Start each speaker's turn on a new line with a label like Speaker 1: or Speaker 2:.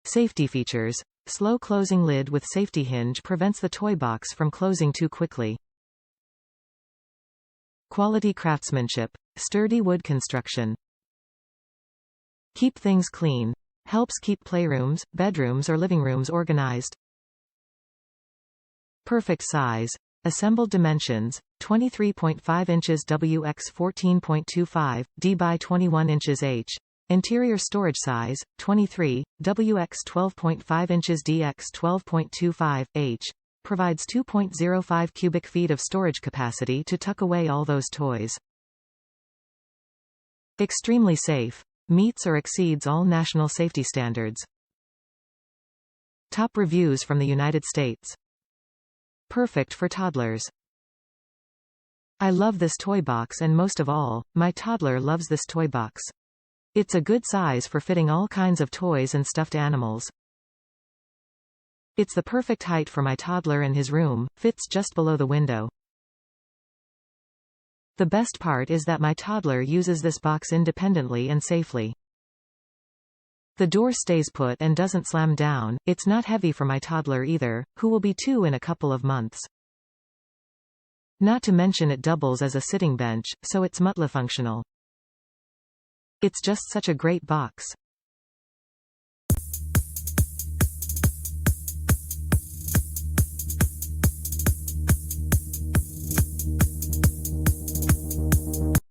Speaker 1: Safety features. Slow closing lid with safety hinge prevents the toy box from closing too quickly. Quality craftsmanship. Sturdy wood construction. Keep things clean. Helps keep playrooms, bedrooms or living rooms organized. Perfect size. Assembled dimensions, 23.5 inches WX 14.25, D by 21 inches H. Interior storage size, 23, WX 12.5 inches DX 12.25, H. Provides 2.05 cubic feet of storage capacity to tuck away all those toys. Extremely safe. Meets or exceeds all national safety standards. Top reviews from the United States. Perfect for toddlers. I love this toy box and most of all, my toddler loves this toy box. It's a good size for fitting all kinds of toys and stuffed animals. It's the perfect height for my toddler and his room, fits just below the window. The best part is that my toddler uses this box independently and safely. The door stays put and doesn't slam down. It's not heavy for my toddler either, who will be 2 in a couple of months. Not to mention it doubles as a sitting bench, so it's mutlifunctional. It's just such a great box.